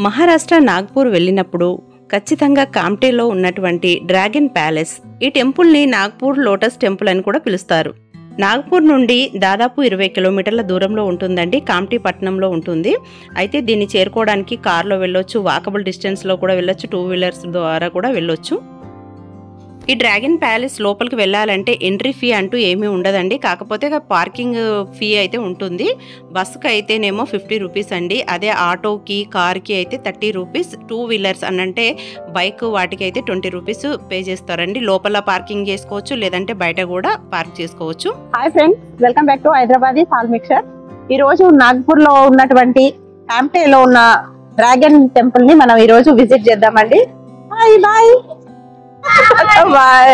మహారాష్ట్ర నాగ్పూర్ వెళ్ళినప్పుడు ఖచ్చితంగా కామ్టేలో ఉన్నటువంటి డ్రాగన్ ప్యాలెస్, ఈ టెంపుల్ని నాగ్పూర్ లోటస్ టెంపుల్ అని కూడా పిలుస్తారు. నాగ్పూర్ నుండి దాదాపు 20 కిలోమీటర్ల దూరంలో ఉంటుందండి. కామ్టీ పట్టణంలో ఉంటుంది. అయితే దీన్ని చేరుకోవడానికి కార్లో వెళ్ళొచ్చు, వాకబుల్ డిస్టెన్స్లో కూడా వెళ్ళొచ్చు, 2 వీలర్స్ ద్వారా కూడా వెళ్ళొచ్చు. ఈ డ్రాగన్ ప్యాలెస్ లోపలికి వెళ్ళాలంటే ఎంట్రీ ఫీ అంటూ ఏమీ ఉండదండి. కాకపోతే పార్కింగ్ ఫీ అయితే ఉంటుంది. బస్సుకి అయితేనేమో 50 రూపీస్ అండి. అదే ఆటోకి, కార్కి అయితే 30 రూపీస్. 2 వీలర్స్ అనంటే బైక్ వాటికి అయితే 20 రూపీస్ పే చేస్తారండి. లోపల పార్కింగ్ చేసుకోవచ్చు, లేదంటే బయట కూడా పార్క్ చేసుకోవచ్చు. Hi friends, welcome back to Hyderabadi సాల్ మిక్చర్. ఈ రోజు నాగ్పూర్ లో ఉన్నటువంటి కామ్టేలో ఉన్న డ్రాగన్ టెంపుల్ ని మనం ఈ రోజు విజిట్ చేద్దామండి. బాయ్ బాయ్ బాయ్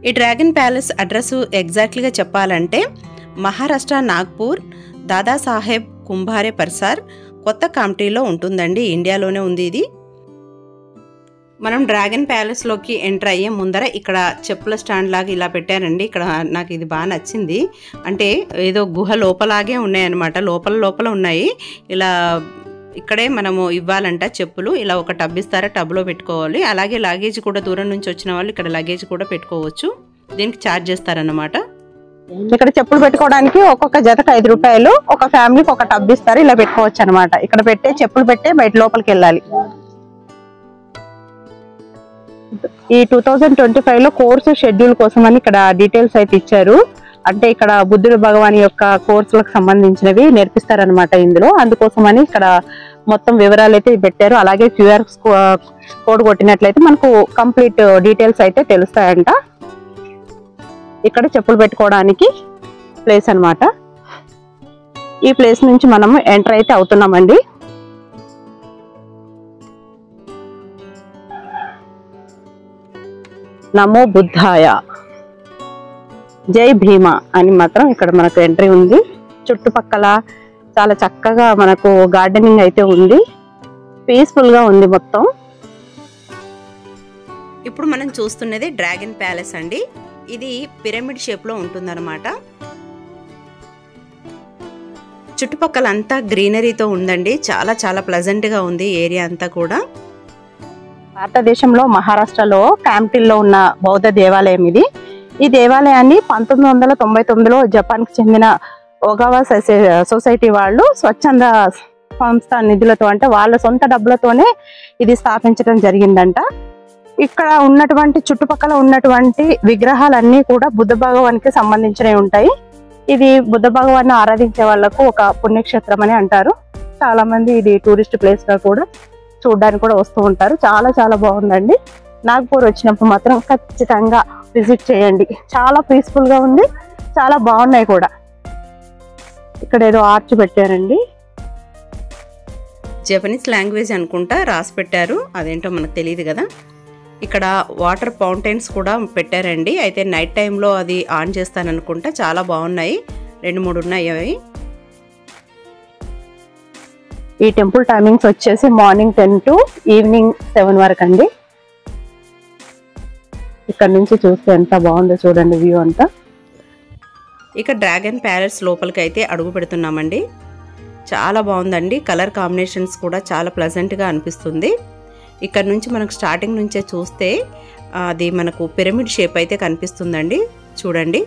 ఈ డ్రాగన్ ప్యాలెస్ అడ్రస్ ఎగ్జాక్ట్లీగా చెప్పాలంటే మహారాష్ట్ర నాగ్పూర్ దాదాసాహెబ్ కుంభారే పర్సార్ కొత్త కామ్టీలో ఉంటుందండి. ఇండియాలోనే ఉంది ఇది. మనం డ్రాగన్ ప్యాలెస్లోకి ఎంటర్ అయ్యే ముందర ఇక్కడ చెప్పుల స్టాండ్ లాగా ఇలా పెట్టారండి. ఇక్కడ నాకు ఇది బాగా నచ్చింది. అంటే ఏదో గుహ లోపలాగే ఉన్నాయన్నమాట. లోపల ఉన్నాయి. ఇలా ఇక్కడే మనము ఇవ్వాలంట చెప్పులు. ఇలా ఒక టబ్ ఇస్తారా, టబ్లో పెట్టుకోవాలి. అలాగే లగేజ్ కూడా దూరం నుంచి వచ్చిన వాళ్ళు ఇక్కడ లగేజ్ కూడా పెట్టుకోవచ్చు. దీనికి ఛార్జ్ చేస్తారన్నమాట. ఇక్కడ చెప్పులు పెట్టుకోవడానికి ఒక్కొక్క జతకు 5 రూపాయలు. ఒక ఫ్యామిలీకి ఒక టబ్ ఇస్తారు. ఇలా పెట్టుకోవచ్చు అనమాట. ఇక్కడ పెట్టే చెప్పులు పెట్టే బయట లోపలికి వెళ్ళాలి. ఈ 2025 లో కోర్సు షెడ్యూల్ కోసం అని ఇక్కడ డీటెయిల్స్ అయితే ఇచ్చారు. అంటే ఇక్కడ బుద్ధుడు భగవాన్ యొక్క కోర్సులకు సంబంధించినవి నేర్పిస్తారనమాట ఇందులో. అందుకోసమని ఇక్కడ మొత్తం వివరాలు అయితే పెట్టారు. అలాగే క్యూఆర్ కోడ్ కొట్టినట్లయితే మనకు కంప్లీట్ డీటెయిల్స్ అయితే తెలుస్తాయంట. ఇక్కడ చెప్పులు పెట్టుకోవడానికి ప్లేస్ అన్నమాట. ఈ ప్లేస్ నుంచి మనం ఎంటర్ అయితే అవుతున్నామండి. నమో బుద్ధాయ, జై భీమ అని మాత్రం ఇక్కడ మనకు ఎంట్రీ ఉంది. చుట్టుపక్కల చాలా చక్కగా మనకు గార్డెనింగ్ అయితే ఉంది. పీస్ఫుల్ గా ఉంది మొత్తం. ఇప్పుడు మనం చూస్తున్నది డ్రాగన్ ప్యాలెస్ అండి. ఇది పిరమిడ్ షేప్ లో ఉంటుందన్నమాట. చుట్టుపక్కల అంతా గ్రీనరీతో ఉందండి. చాలా ప్లెజెంట్ గా ఉంది ఏరియా అంతా కూడా. భారతదేశంలో మహారాష్ట్రలో కామ్టీల్లో ఉన్న బౌద్ధ దేవాలయం ఇది. ఈ దేవాలయాన్ని 1999లో జపాన్ కి చెందిన ఒగావా సొసైటీ వాళ్ళు స్వచ్ఛంద సంస్థ నిధులతో, అంటే వాళ్ళ సొంత డబ్బులతోనే ఇది స్థాపించడం జరిగిందంట. ఇక్కడ ఉన్నటువంటి చుట్టుపక్కల ఉన్నటువంటి విగ్రహాలన్నీ కూడా బుద్ధ భగవానికి సంబంధించినవి ఉంటాయి. ఇది బుద్ధ భగవాన్ని ఆరాధించే వాళ్లకు ఒక పుణ్యక్షేత్రం అని అంటారు. చాలా మంది ఇది టూరిస్ట్ ప్లేస్ గా కూడా చూడడానికి కూడా వస్తూ ఉంటారు. చాలా బాగుందండి. నాగ్పూర్ వచ్చినప్పుడు మాత్రం ఖచ్చితంగా విజిట్ చేయండి. చాలా పీస్ఫుల్ గా ఉంది. చాలా బాగున్నాయి కూడా. ఇక్కడ ఏదో ఆర్చ్ పెట్టారండి. జపనీస్ లాంగ్వేజ్ అనుకుంటా రాసి పెట్టారు. అదేంటో మనకు తెలియదు కదా. ఇక్కడ వాటర్ ఫౌంటైన్స్ కూడా పెట్టారండి. అయితే నైట్ టైంలో అది ఆన్ చేస్తాననుకుంటా. చాలా బాగున్నాయి. 2-3 ఉన్నాయి అవి. ఈ టెంపుల్ టైమింగ్స్ వచ్చేసి మార్నింగ్ 10 to ఈవినింగ్ 7 వరకు అండి. ఇక్కడ నుంచి చూస్తే ఎంత బాగుందో చూడండి వ్యూ అంతా. ఇక డ్రాగన్ ప్యాలెస్ లోపలికి అయితే అడుగు పెడుతున్నామండి. చాలా బాగుందండి. కలర్ కాంబినేషన్స్ కూడా చాలా ప్లెజెంట్గా అనిపిస్తుంది. ఇక్కడ నుంచి మనకు స్టార్టింగ్ నుంచే చూస్తే అది మనకు పిరమిడ్ షేప్ అయితే కనిపిస్తుందండి. చూడండి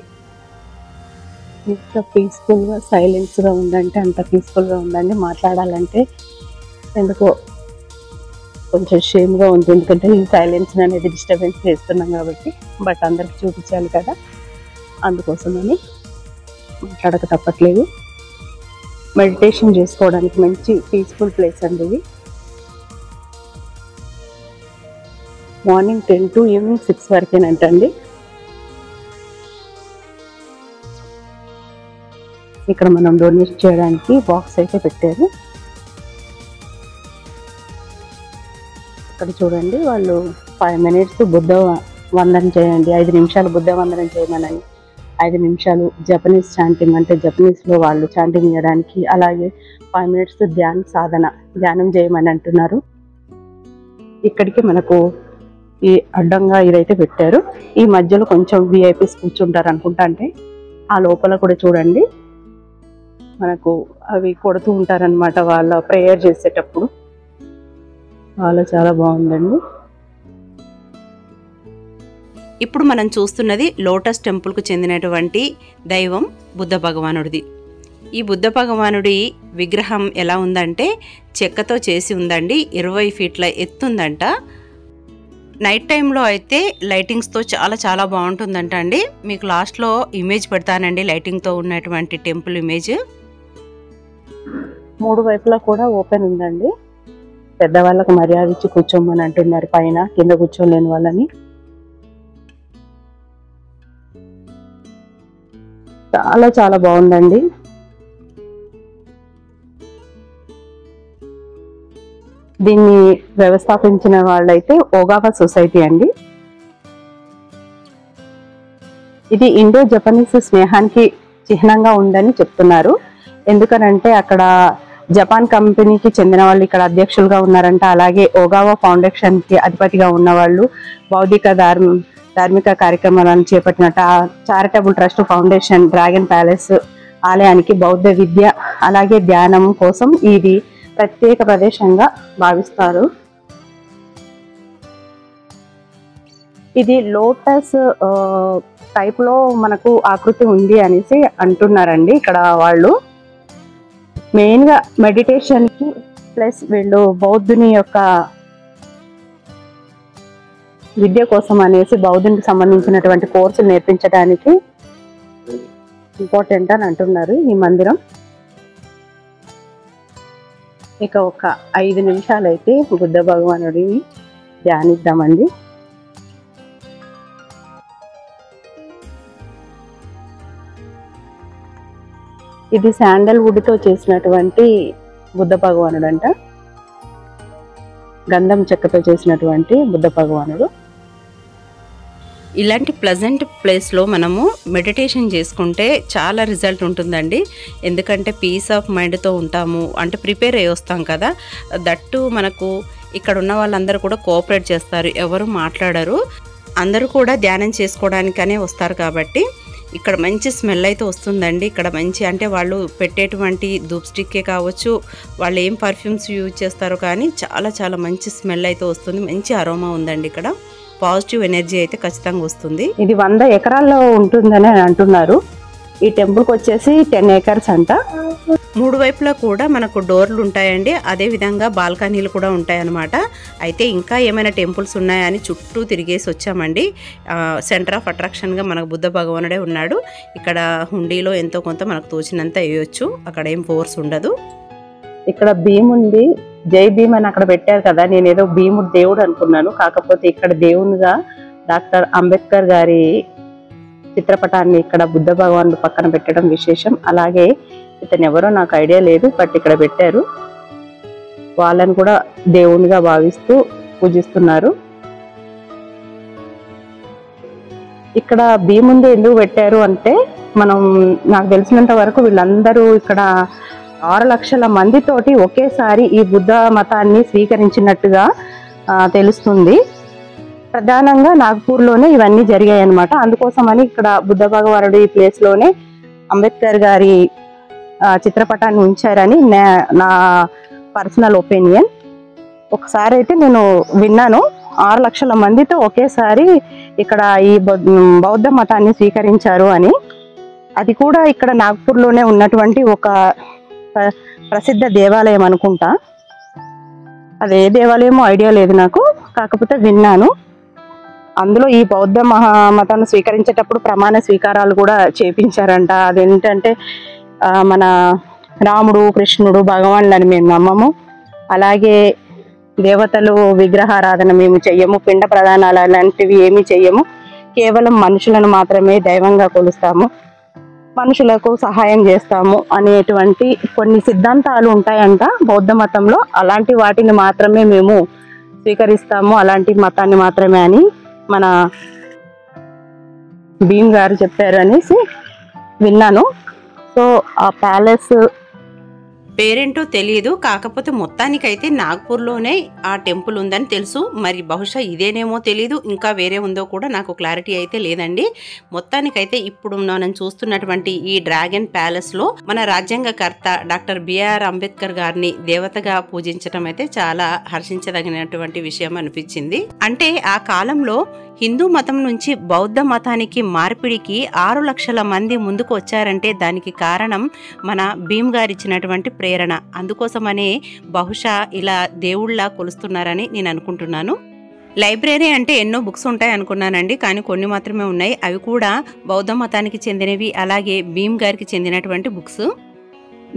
ఎంత పీస్ఫుల్ గా సైలెన్స్ గా ఉందంటే అంత పీస్ఫుల్ గా ఉందండి. మాట్లాడాలంటే ఎందుకో కొంచెం షేమ్ గా ఉంది. ఎందుకంటే ఈ సైలెన్స్ అనేది డిస్టర్బెన్స్ చేస్తున్నాం కాబట్టి. బట్ అందరికి చూపించాలి కదా, అందుకోసమని మాట్లాడక తప్పట్లేదు. మెడిటేషన్ చేసుకోవడానికి మంచి పీస్ఫుల్ ప్లేస్ అండి ఇది. Morning 10 to evening 6 వరకేనంటండి. ఇక్కడ మనం డొనేట్ చేయడానికి బాక్స్ అయితే పెట్టారు. ఇక్కడ చూడండి వాళ్ళు 5 minutes బుద్ధ వందనం చేయండి, 5 నిమిషాలు బుద్ధ వందనం చేయమనని, 5 నిమిషాలు జపనీస్ చాంటింగ్ అంటే జపనీస్ లో వాళ్ళు చాంటింగ్ చేయడానికి, అలాగే 5 minutes ధ్యానం చేయమని అంటున్నారు. ఇక్కడికి మనకు ఈ అడ్డంగా ఇదైతే పెట్టారు. ఈ మధ్యలో కొంచెం విఐపీస్ కూర్చుంటారు అనుకుంటా. అంటే ఆ లోపల కూడా చూడండి మనకు అవి కొడుతూ ఉంటారనమాట వాళ్ళ ప్రేయర్ చేసేటప్పుడు. చాలా బాగుందండి. ఇప్పుడు మనం చూస్తున్నది లోటస్ టెంపుల్కు చెందినటువంటి దైవం బుద్ధ భగవానుడిది. ఈ బుద్ధ భగవానుడి విగ్రహం ఎలా ఉందంటే చెక్కతో చేసి ఉందండి. 20 ఫీట్ల ఎత్తుందంట. నైట్ టైంలో అయితే లైటింగ్స్తో చాలా బాగుంటుందంట అండి. మీకు లాస్ట్లో ఇమేజ్ పెడతానండి, లైటింగ్తో ఉన్నటువంటి టెంపుల్ ఇమేజ్. 3 వైపులా కూడా ఓపెన్ ఉందండి. పెద్దవాళ్ళకు మర్యాద ఇచ్చి కూర్చోమని అంటున్నారు పైన, కింద కూర్చోలేని వాళ్ళని. చాలా బాగుందండి. దీన్ని వ్యవస్థాపించిన వాళ్ళైతే ఓగావా సొసైటీ అండి. ఇది ఇండో జపనీస్ స్నేహానికి చిహ్నంగా ఉందని చెప్తున్నారు. ఎందుకనంటే అక్కడ జపాన్ కంపెనీకి చెందిన వాళ్ళు ఇక్కడ అధ్యక్షులుగా ఉన్నారంట. అలాగే ఓగావా ఫౌండేషన్ కి అధిపతిగా ఉన్న వాళ్ళు బౌద్ధిక ధార్మిక కార్యక్రమాలను చేపట్టినట్టు charitable trust foundation dragon palace ఆలయానికి బౌద్ధ విద్య అలాగే ధ్యానం కోసం ఇది ప్రత్యేక ప్రదేశంగా భావిస్తారు. ఇది లోటస్ టైప్ లో మనకు ఆకృతి ఉంది అనేసి అంటున్నారండి ఇక్కడ వాళ్ళు. మెయిన్ గా మెడిటేషన్ కి ప్లస్ వీళ్ళు బౌద్ధుని యొక్క విద్య కోసం అనేసి బౌద్ధునికి సంబంధించినటువంటి కోర్సులు నేర్పించడానికి ఇంపార్టెంట్ అని అంటున్నారు ఈ మందిరం. ఇక ఒక 5 నిమిషాలు అయితే బుద్ధ భగవానుడిని ధ్యానిద్దామండి. ఇది శాండల్వుడ్ తో చేసినటువంటి బుద్ధ భగవానుడు అంట. గంధం చెక్కతో చేసినటువంటి బుద్ధ భగవానుడు. ఇలాంటి ప్లెజెంట్ ప్లేస్లో మనము మెడిటేషన్ చేసుకుంటే చాలా రిజల్ట్ ఉంటుందండి. ఎందుకంటే పీస్ ఆఫ్ మైండ్తో ఉంటాము, అంటే ప్రిపేర్ అయ్యి వస్తాం కదా. దట్టు మనకు ఇక్కడ ఉన్న వాళ్ళందరూ కూడా కోఆపరేట్ చేస్తారు, ఎవరు మాట్లాడరు. అందరూ కూడా ధ్యానం చేసుకోవడానికనే వస్తారు కాబట్టి ఇక్కడ మంచి స్మెల్ అయితే వస్తుందండి. ఇక్కడ మంచి అంటే వాళ్ళు పెట్టేటువంటి ధూప్ స్టిక్కే కావచ్చు, వాళ్ళు ఏం పర్ఫ్యూమ్స్ యూజ్ చేస్తారో కానీ చాలా మంచి స్మెల్ అయితే వస్తుంది. మంచి అరోమా ఉందండి. ఇక్కడ పాజిటివ్ ఎనర్జీ అయితే ఖచ్చితంగా వస్తుంది. ఇది 100 ఎకరాల్లో ఉంటుందని అంటున్నారు. ఈ టెంపుల్కి వచ్చేసి 10 ఏకర్స్ అంట. 3 వైపులా కూడా మనకు డోర్లు ఉంటాయండి. అదే విధంగా బాల్కనీలు కూడా ఉంటాయన్నమాట. అయితే ఇంకా ఏమైనా టెంపుల్స్ ఉన్నాయని చుట్టూ తిరిగేసి వచ్చామండి. సెంటర్ ఆఫ్ అట్రాక్షన్గా మనకు బుద్ధ భగవానుడే ఉన్నాడు. ఇక్కడ హుండీలో ఎంతో కొంత మనకు తోచినంత వేయొచ్చు, అక్కడ ఏం ఫోర్స్ ఉండదు. ఇక్కడ భీముంది, జై భీమ్ అని అక్కడ పెట్టారు కదా. నేనేదో భీముడు దేవుడు అనుకున్నాను. కాకపోతే ఇక్కడ దేవునిగా డాక్టర్ అంబేద్కర్ గారి చిత్రపటాన్ని ఇక్కడ బుద్ధ భగవానుడు పక్కన పెట్టడం విశేషం. అలాగే ఇతను ఎవరో నాకు ఐడియా లేదు, బట్ ఇక్కడ పెట్టారు. వాళ్ళని కూడా దేవునిగా భావిస్తూ పూజిస్తున్నారు. ఇక్కడ భీముంది ఎందుకు పెట్టారు అంటే నాకు తెలిసినంత వరకు వీళ్ళందరూ ఇక్కడ 6 లక్షల మందితోటి ఒకేసారి ఈ బుద్ధ మతాన్ని స్వీకరించినట్టుగా తెలుస్తుంది. ప్రధానంగా నాగ్పూర్లోనే ఇవన్నీ జరిగాయి అన్నమాట. అందుకోసమని ఇక్కడ బుద్ధ భగవానుడు ఈ ప్లేస్ లోనే అంబేద్కర్ గారి చిత్రపటాన్ని ఉంచారని నా పర్సనల్ ఒపీనియన్. ఒకసారి అయితే నేను విన్నాను, 6 లక్షల మందితో ఒకేసారి ఇక్కడ ఈ బౌద్ధ మతాన్ని స్వీకరించారు అని. అది కూడా ఇక్కడ నాగ్పూర్లోనే ఉన్నటువంటి ఒక ప్రసిద్ధ దేవాలయం అనుకుంటా. అదే దేవాలయమో ఐడియా లేదు నాకు, కాకపోతే విన్నాను. అందులో ఈ బౌద్ధ మతాన్ని స్వీకరించేటప్పుడు ప్రమాణ స్వీకారాలు కూడా చేపించారంట. అదేంటంటే మన రాముడు కృష్ణుడు భగవాన్లని మేము నమ్మము, అలాగే దేవతలు విగ్రహారాధన మేము చెయ్యము, పిండ ప్రదానాలు అలాంటివి ఏమీ చెయ్యము, కేవలం మనుషులను మాత్రమే దైవంగా కొలుస్తాము, మనుషులకు సహాయం చేస్తాము అనేటువంటి కొన్ని సిద్ధాంతాలు ఉంటాయంట బౌద్ధ మతంలో. అలాంటి వాటిని మాత్రమే మేము స్వీకరిస్తాము, అలాంటి మతాన్ని మాత్రమే అని మన భీమ్ గారు చెప్పారు అనేసి విన్నాను. సో ఆ ప్యాలెస్ పేరేంటో తెలియదు, కాకపోతే మొత్తానికైతే నాగ్పూర్లోనే ఆ టెంపుల్ ఉందని తెలుసు. మరి బహుశా ఇదేనేమో తెలీదు, ఇంకా వేరే ఉందో కూడా నాకు క్లారిటీ అయితే లేదండి. మొత్తానికైతే ఇప్పుడు మనం చూస్తున్నటువంటి ఈ డ్రాగన్ ప్యాలెస్లో మన రాజ్యాంగకర్త డాక్టర్ బిఆర్ అంబేద్కర్ గారిని దేవతగా పూజించడం అయితే చాలా హర్షించదగినటువంటి విషయం అనిపించింది. అంటే ఆ కాలంలో హిందూ మతం నుంచి బౌద్ధ మతానికి మార్పిడికి 6 లక్షల మంది ముందుకు వచ్చారంటే దానికి కారణం మన భీమ్ గారు ఇచ్చినటువంటి ప్రేరణ. అందుకోసమనే బహుశా ఇలా దేవుళ్ళ కొలుస్తున్నారని నేను అనుకుంటున్నాను. లైబ్రరీ అంటే ఎన్నో బుక్స్ ఉంటాయి అనుకున్నానండి, కానీ కొన్ని మాత్రమే ఉన్నాయి. అవి కూడా బౌద్ధ మతానికి చెందినవి, అలాగే భీమ్ గారికి చెందినటువంటి బుక్స్.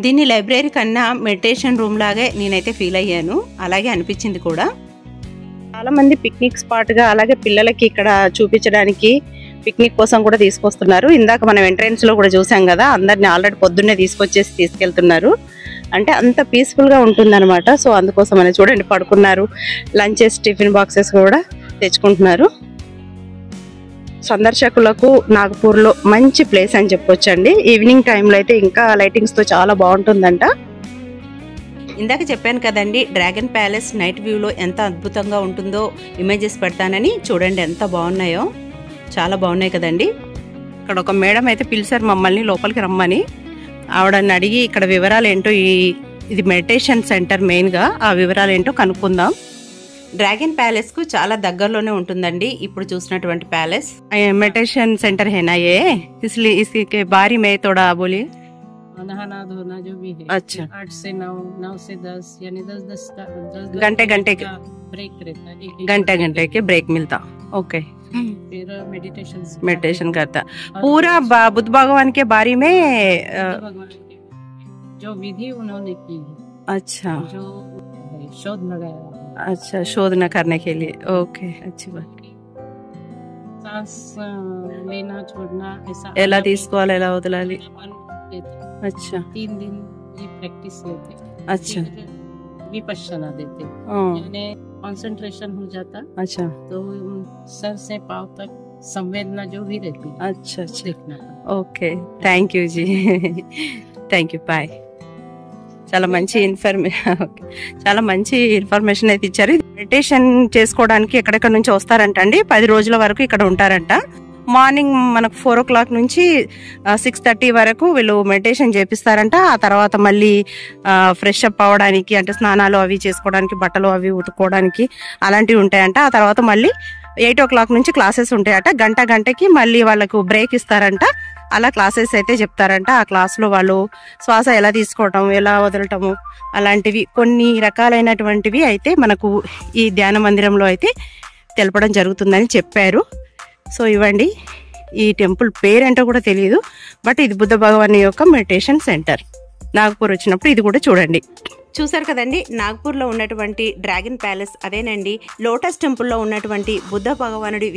దీన్ని లైబ్రరీ కన్నా మెడిటేషన్ రూమ్ లాగే నేనైతే ఫీల్ అయ్యాను, అలాగే అనిపించింది కూడా. చాలా మంది పిక్నిక్ స్పాట్ గా, అలాగే పిల్లలకి ఇక్కడ చూపించడానికి పిక్నిక్ కోసం కూడా తీసుకొస్తున్నారు. ఇందాక మనం ఎంట్రన్స్ లో కూడా చూసాం కదా, అందరిని ఆల్రెడీ పొద్దున్నే తీసుకెళ్తున్నారు. అంటే అంత పీస్ఫుల్ గా ఉంటుంది అనమాట. సో అందుకోసం అని చూడండి, పడుకున్నారు. లంచెస్, టిఫిన్ బాక్సెస్ కూడా తెచ్చుకుంటున్నారు. సందర్శకులకు నాగపూర్లో మంచి ప్లేస్ అని చెప్పొచ్చండి. ఈవినింగ్ టైంలో అయితే ఇంకా లైటింగ్స్ తో చాలా బాగుంటుందంట. ఇందాక చెప్పాను కదండి, డ్రాగన్ ప్యాలెస్ నైట్ వ్యూలో ఎంత అద్భుతంగా ఉంటుందో ఇమేజెస్ పెడతానని. చూడండి ఎంత బాగున్నాయో, చాలా బాగున్నాయి కదండి. ఇక్కడ ఒక మేడం అయితే పిలిచారు మమ్మల్ని లోపలికి రమ్మని. ఆవిడని అడిగి ఇక్కడ వివరాలు ఏంటో, ఇది మెడిటేషన్ సెంటర్ మెయిన్గా, ఆ వివరాలు ఏంటో కనుక్కుందాం. డ్రాగన్ ప్యాలెస్ కు చాలా దగ్గరలోనే ఉంటుందండి ఇప్పుడు చూసినటువంటి ప్యాలెస్. మెడిటేషన్ సెంటర్ హేనా ఏ, इसलिए इसके बारे में थोड़ा बोलिए. नहाना धोना जो भी है, अच्छा, 8 से 9, 9 से 10, यानी 10 घंटे का ब्रेक रहता है, घंटे के ब्रेक मिलता. ओके, फिर मेडिटेशन करता. पूरा बुद्ध भगवान के बारे में भगवान की जो विधि उन्होंने की है, अच्छा, जो शोध लगाया, अच्छा, शोधना करने के लिए. ओके, अच्छी बात. सांस लेना छोड़ना ऐसा ఎలా తీసుకోవాలి, ఎలా వదలాలి. अच्छा, 3 दिन ये प्रैक्टिस लेते. अच्छा, विपश्यना देते, यानी कंसंट्रेशन हो जाता. अच्छा, तो सर से पांव तक संवेदना जो भी रहती है, अच्छा, अच्छा, देखना. Okay, thank you ji, thank you, bye. చాలా మంచి ఇన్ఫర్మేషన్ అయితే ఇచ్చారు. మెడిటేషన్ చేసుకోవడానికి ఎక్కడెక్కడ నుంచి వస్తారంట అండి. 10 రోజుల వరకు ఇక్కడ ఉంటారంట. మార్నింగ్ మనకు 4 o'clock నుంచి 6:30 వరకు వీళ్ళు మెడిటేషన్ చేపిస్తారంట. ఆ తర్వాత మళ్ళీ ఫ్రెష్ అప్ అవ్వడానికి, అంటే స్నానాలు అవి చేసుకోవడానికి, బట్టలు అవి ఉతుక్కోవడానికి అలాంటివి ఉంటాయంట. ఆ తర్వాత మళ్ళీ 8 o'clock నుంచి క్లాసెస్ ఉంటాయట. గంటకి మళ్ళీ వాళ్ళకు బ్రేక్ ఇస్తారంట. అలా క్లాసెస్ అయితే చెప్తారంట. ఆ క్లాస్లో వాళ్ళు శ్వాస ఎలా తీసుకోవటం, ఎలా వదలటము, అలాంటివి కొన్ని రకాలైనటువంటివి అయితే మనకు ఈ ధ్యాన మందిరంలో అయితే తెలపడం జరుగుతుందని చెప్పారు. సో ఇవ్వండి, ఈ టెంపుల్ పేరేంటో కూడా తెలియదు, బట్ ఇది బుద్ధ భగవాన్ యొక్క మెడిటేషన్ సెంటర్. నాగపూర్ వచ్చినప్పుడు ఇది కూడా చూడండి. చూసారు కదండి, నాగ్పూర్లో ఉన్నటువంటి డ్రాగన్ ప్యాలెస్ అదేనండి. లోటస్ టెంపుల్లో ఉన్నటువంటి బుద్ధ భగవానుడి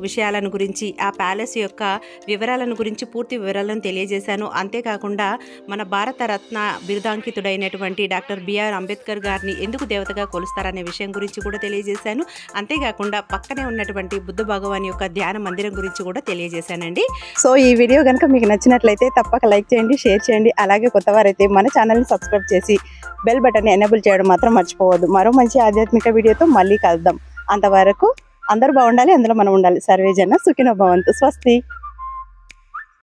విషయాలను గురించి, ఆ ప్యాలెస్ యొక్క వివరాలను గురించి పూర్తి వివరాలను తెలియజేశాను. అంతేకాకుండా మన భారత రత్న బిరుదాంకితుడైనటువంటి డాక్టర్ బిఆర్ అంబేద్కర్ గారిని ఎందుకు దేవతగా కొలుస్తారనే విషయం గురించి కూడా తెలియజేశాను. అంతేకాకుండా పక్కనే ఉన్నటువంటి బుద్ధ భగవాన్ యొక్క ధ్యాన మందిరం గురించి కూడా తెలియజేశానండి. సో ఈ వీడియో కనుక మీకు నచ్చినట్లయితే తప్పక లైక్ చేయండి, షేర్ చేయండి. అలాగే కొత్తవారైతే మన ఛానల్ని సబ్స్క్రైబ్ చేసి బెల్ బటన్ ఎనేబుల్ చేయడం మాత్రం మర్చిపోవద్దు. మరో మంచి ఆధ్యాత్మిక వీడియోతో మళ్ళీ కలుద్దాం. అంతవరకు అందరూ బాగుండాలి, అందులో మనం ఉండాలి. సర్వేజన సుఖినో భవంతు. స్వస్తి.